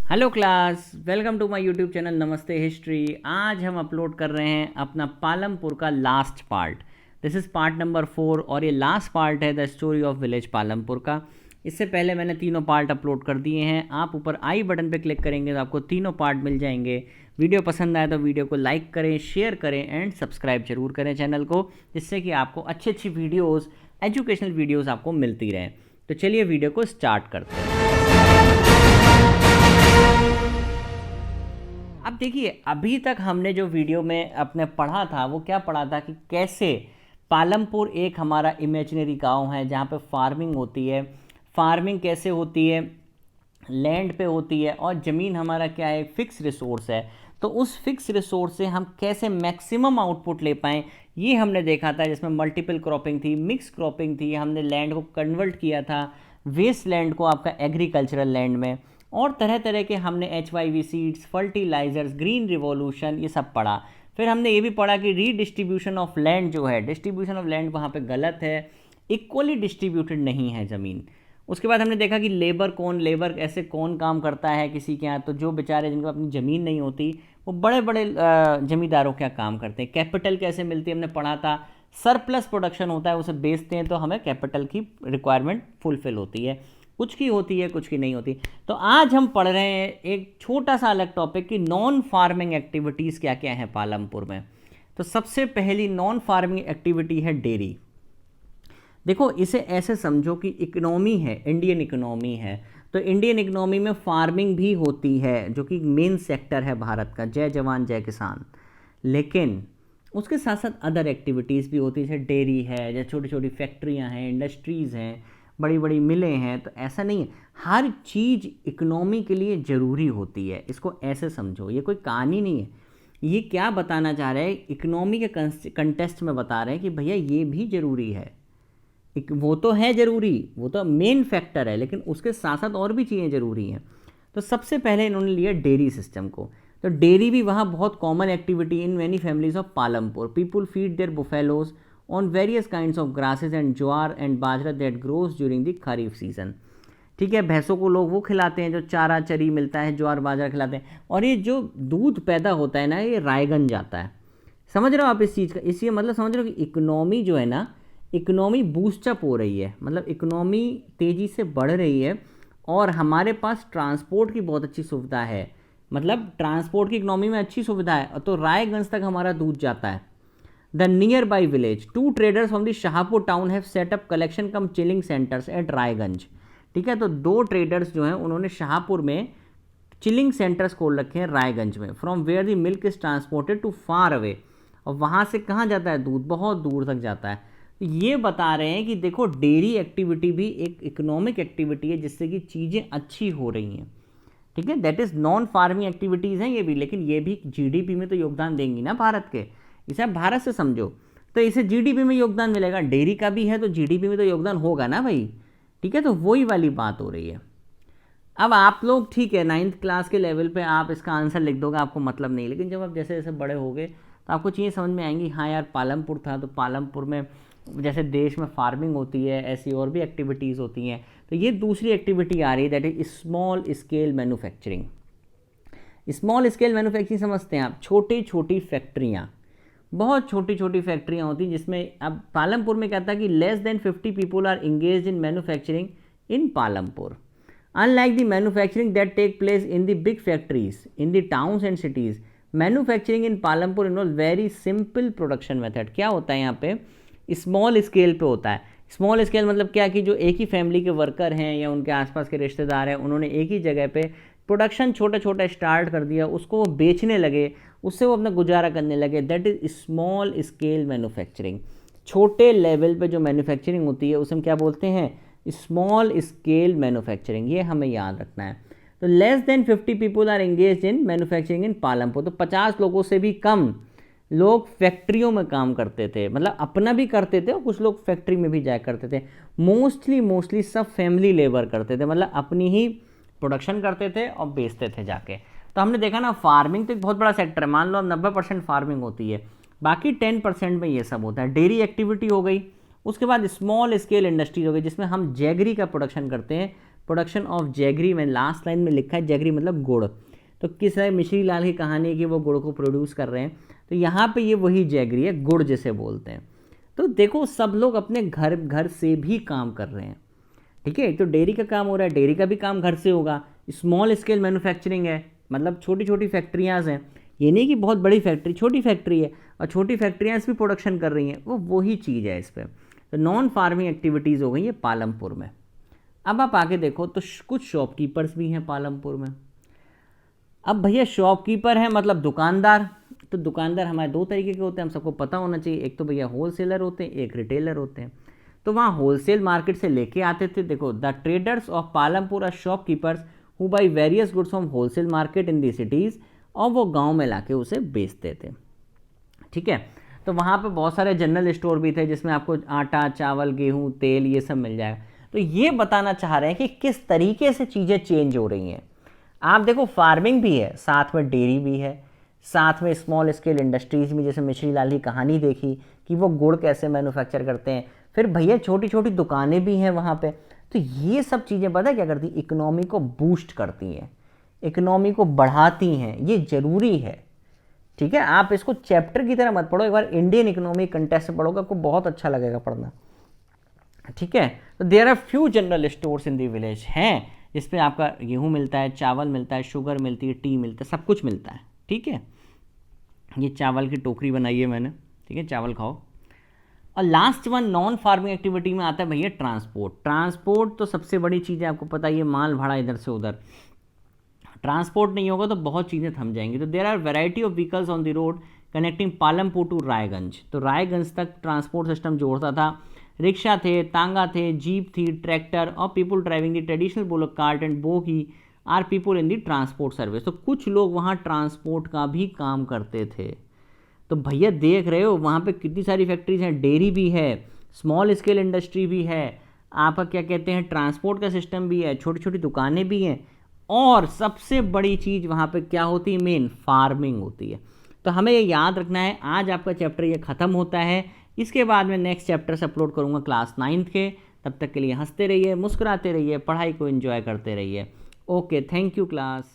Hello class, welcome to my YouTube channel Namaste history. आज हम upload कर रहे हैं अपना पालमपुर का last part. This is part number 4 और ये लास्ट पार्ट है the story of village Palampur का। इससे पहले मैंने तीनों पार्ट अपलोड कर दिए हैं। आप ऊपर आई बटन पे क्लिक करेंगे तो आपको तीनों पार्ट मिल जाएंगे। वीडियो पसंद आए तो वीडियो को लाइक करें, शेयर करें एंड सब्सक्राइब जरूर करें चैनल को, जिससे कि आपको अच्छी अच्छी वीडियोज़, एजुकेशनल वीडियोज़ आपको मिलती रहें। तो चलिए वीडियो को स्टार्ट करते हैं। अब देखिए, अभी तक हमने जो वीडियो में अपने पढ़ा था वो क्या पढ़ा था कि कैसे पालमपुर एक हमारा इमेजिनरी गांव है जहाँ पे फार्मिंग होती है। फार्मिंग कैसे होती है, लैंड पे होती है, और ज़मीन हमारा क्या है, फिक्स रिसोर्स है। तो उस फिक्स रिसोर्स से हम कैसे मैक्सिमम आउटपुट ले पाएँ, ये हमने देखा था। जिसमें मल्टीपल क्रॉपिंग थी, मिक्स क्रॉपिंग थी, हमने लैंड को कन्वर्ट किया था वेस्ट लैंड को आपका एग्रीकल्चरल लैंड में, और तरह तरह के हमने HYV seeds, fertilisers, green revolution, ये सब पढ़ा। फिर हमने ये भी पढ़ा कि रीडिस्ट्रीब्यूशन ऑफ लैंड जो है, डिस्ट्रीब्यूशन ऑफ लैंड वहाँ पे गलत है, इक्वली डिस्ट्रीब्यूटेड नहीं है ज़मीन। उसके बाद हमने देखा कि लेबर ऐसे कौन काम करता है किसी के यहाँ। तो जो बेचारे जिनको अपनी ज़मीन नहीं होती वो बड़े बड़े ज़मींदारों क्या काम करते हैं। कैपिटल कैसे मिलती है हमने पढ़ा था। सरप्लस प्रोडक्शन होता है, उसे बेचते हैं तो हमें कैपिटल की रिक्वायरमेंट फुलफिल होती है। कुछ की होती है, कुछ की नहीं होती। तो आज हम पढ़ रहे हैं एक छोटा सा अलग टॉपिक कि नॉन फार्मिंग एक्टिविटीज़ क्या क्या हैं पालमपुर में। तो सबसे पहली नॉन फार्मिंग एक्टिविटी है डेयरी। देखो, इसे ऐसे समझो कि इकोनॉमी है, इंडियन इकोनॉमी है। तो इंडियन इकोनॉमी में फार्मिंग भी होती है, जो कि मेन सेक्टर है भारत का, जय जवान जय किसान। लेकिन उसके साथ साथ अदर एक्टिविटीज़ भी होती है, जैसे डेयरी है, जैसे छोटी छोटी फैक्ट्रियाँ हैं, इंडस्ट्रीज़ हैं, बड़ी बड़ी मिलें हैं। तो ऐसा नहीं है, हर चीज़ इकोनॉमी के लिए ज़रूरी होती है। इसको ऐसे समझो, ये कोई कहानी नहीं है। ये क्या बताना चाह रहे हैं, इकोनॉमी के कंटेस्ट में बता रहे हैं कि भैया ये भी ज़रूरी है। वो तो है ज़रूरी, वो तो मेन फैक्टर है, लेकिन उसके साथ साथ और भी चीज़ें ज़रूरी हैं। तो सबसे पहले इन्होंने लिया डेयरी सिस्टम को। तो डेयरी भी वहाँ बहुत common activity in many families of Palampur. People feed there buffaloes on various kinds of grasses and jowar and bajra that grows during the kharif season. ठीक है, भैंसों को लोग वो खिलाते हैं जो चारा चरी मिलता है, ज्वार बाजरा खिलाते हैं। और ये जो दूध पैदा होता है ना, ये रायगंज जाता है। समझ रहे हो आप इस चीज़ का? इसी मतलब समझ रहे हो कि इकोनॉमी जो है ना, इकोनॉमी बूस्टअप हो रही है, मतलब इकोनॉमी तेज़ी से बढ़ रही है। और हमारे पास ट्रांसपोर्ट की बहुत अच्छी सुविधा है, मतलब ट्रांसपोर्ट की इकोनॉमी में अच्छी सुविधा है। तो रायगंज तक हमारा दूध जाता है। The nearby village, 2 traders from the Shahpur town have set up collection cum chilling centres at Raiganj. ठीक है, तो 2 ट्रेडर्स जो हैं उन्होंने शाहपुर में चिलिंग सेंटर्स खोल रखे हैं रायगंज में। From where the milk is transported to far away, और वहाँ से कहाँ जाता है दूध, बहुत दूर तक जाता है। तो ये बता रहे हैं कि देखो, डेयरी एक्टिविटी भी एक इकोनॉमिक एक्टिविटी है जिससे कि चीज़ें अच्छी हो रही हैं। ठीक है, that is non farming activities हैं ये भी, लेकिन ये भी GDP में तो योगदान देंगी ना भारत के। इसे आप भारत से समझो, तो इसे GDP में योगदान मिलेगा। डेयरी का भी है तो GDP में तो योगदान होगा ना भाई। ठीक है, तो वही वाली बात हो रही है। अब आप लोग, ठीक है, 9th क्लास के लेवल पे आप इसका आंसर लिख दोगे, आपको मतलब नहीं, लेकिन जब आप जैसे जैसे बड़े होगे तो आपको चीज़ें समझ में आएंगी। हाँ यार, पालमपुर था तो पालमपुर में जैसे देश में फार्मिंग होती है, ऐसी और भी एक्टिविटीज़ होती हैं। तो ये दूसरी एक्टिविटी आ रही है, that is small scale manufacturing. Small scale manufacturing समझते हैं आप, छोटी छोटी फैक्ट्रियाँ, बहुत छोटी छोटी फैक्ट्रियाँ होती हैं जिसमें, अब पालमपुर में कहता है कि less than 50 people are engage in manufacturing in Palampur. Unlike the manufacturing that take place in the big factories in the towns and cities, manufacturing in Palampur involves very simple production method। क्या होता है यहाँ पे, small scale पे होता है। Small scale मतलब क्या कि जो एक ही फैमिली के वर्कर हैं या उनके आसपास के रिश्तेदार हैं, उन्होंने एक ही जगह पे प्रोडक्शन छोटा छोटा स्टार्ट कर दिया, उसको वो बेचने लगे, उससे वो अपना गुजारा करने लगे। That is small scale manufacturing. छोटे लेवल पे जो मैन्युफैक्चरिंग होती है उसे हम क्या बोलते हैं, स्मॉल स्केल मैन्युफैक्चरिंग। ये हमें याद रखना है। तो less than 50 people are engage in manufacturing in Palampur. तो 50 लोगों से भी कम लोग फैक्ट्रियों में काम करते थे, मतलब अपना भी करते थे और कुछ लोग फैक्ट्री में भी जाया करते थे। मोस्टली सब फैमिली लेबर करते थे, मतलब अपनी ही प्रोडक्शन करते थे और बेचते थे जाके। तो हमने देखा ना, फार्मिंग तो एक बहुत बड़ा सेक्टर है। मान लो 90% फार्मिंग होती है, बाकी 10% में ये सब होता है। डेयरी एक्टिविटी हो गई, उसके बाद स्मॉल स्केल इंडस्ट्रीज हो गई जिसमें हम जैगरी का प्रोडक्शन करते हैं, प्रोडक्शन ऑफ जैगरी, में लास्ट लाइन में लिखा है जैगरी मतलब गुड़, तो किस तरह मिश्री लाल की कहानी है कि वो गुड़ को प्रोड्यूस कर रहे हैं, तो यहाँ पे ये वही जैगरी है, गुड़ जिसे बोलते हैं। तो देखो सब लोग अपने घर से भी काम कर रहे हैं, ठीक है। तो डेयरी का काम हो रहा है, डेयरी का भी काम घर से होगा। स्मॉल स्केल मैन्युफैक्चरिंग है, मतलब छोटी छोटी फैक्ट्रियाँ हैं, ये नहीं कि बहुत बड़ी फैक्ट्री, छोटी फैक्ट्री है और छोटी फैक्ट्रियाँ भी प्रोडक्शन कर रही हैं, वो वही चीज़ है इस पर। तो नॉन फार्मिंग एक्टिविटीज़ हो गई है पालमपुर में। अब आप आगे देखो तो कुछ शॉपकीपर्स भी हैं पालमपुर में। अब भैया शॉपकीपर है मतलब दुकानदार, तो दुकानदार हमारे दो तरीके के होते हैं, हम सबको पता होना चाहिए। एक तो भैया होलसेलर होते हैं, एक रिटेलर होते हैं। तो वहाँ होलसेल मार्केट से लेके आते थे। देखो, the traders of Palampur are shopkeepers who buy various goods from wholesale market in the cities, और वो गाँव में लाके उसे बेचते थे, ठीक है। तो वहाँ पे बहुत सारे जनरल स्टोर भी थे जिसमें आपको आटा, चावल, गेहूँ, तेल ये सब मिल जाएगा। तो ये बताना चाह रहे हैं कि किस तरीके से चीज़ें चेंज हो रही हैं। आप देखो फार्मिंग भी है, साथ में डेयरी भी है, साथ में स्मॉल स्केल इंडस्ट्रीज भी, जैसे मिश्री लाल की कहानी देखी कि वो गुड़ कैसे मैन्युफैक्चर करते हैं। फिर भैया छोटी छोटी दुकानें भी हैं वहाँ पे। तो ये सब चीज़ें पता है क्या करती, इकोनॉमी को बूस्ट करती हैं, इकोनॉमी को बढ़ाती हैं, ये ज़रूरी है, ठीक है। आप इसको चैप्टर की तरह मत पढ़ो, एक बार इंडियन इकोनॉमी कंटेस्ट पढ़ोगे आपको बहुत अच्छा लगेगा पढ़ना, ठीक है। तो there are few general stores in the village हैं जिसपे आपका गेहूँ मिलता है, चावल मिलता है, शुगर मिलती है, टी मिलता है, सब कुछ मिलता है, ठीक है। ये चावल की टोकरी बनाई है मैंने, ठीक है, चावल खाओ। और last one non farming activity में आता है भैया ट्रांसपोर्ट। ट्रांसपोर्ट तो सबसे बड़ी चीज़ है, आपको पता है, ये माल भाड़ा इधर से उधर। ट्रांसपोर्ट नहीं होगा तो बहुत चीज़ें थम जाएंगी। तो there are variety of vehicles on the road connecting Palampur to Raiganj. तो रायगंज तक ट्रांसपोर्ट सिस्टम जोड़ता था। रिक्शा थे, तांगा थे, जीप थी, ट्रैक्टर, और people driving the traditional bullock cart and bogie are people in the transport service. तो कुछ लोग वहाँ ट्रांसपोर्ट का भी काम करते थे। तो भैया देख रहे हो वहाँ पे कितनी सारी फैक्ट्रीज हैं, डेयरी भी है, स्मॉल स्केल इंडस्ट्री भी है, आपका क्या कहते हैं ट्रांसपोर्ट का सिस्टम भी है, छोटी छोटी दुकानें भी हैं, और सबसे बड़ी चीज़ वहाँ पे क्या होती है, मेन फार्मिंग होती है। तो हमें ये याद रखना है। आज आपका चैप्टर ये ख़त्म होता है, इसके बाद मैं नेक्स्ट चैप्टर्स अपलोड करूँगा क्लास 9th के। तब तक के लिए हंसते रहिए, मुस्कुराते रहिए, पढ़ाई को एंजॉय करते रहिए। Okay, thank you class.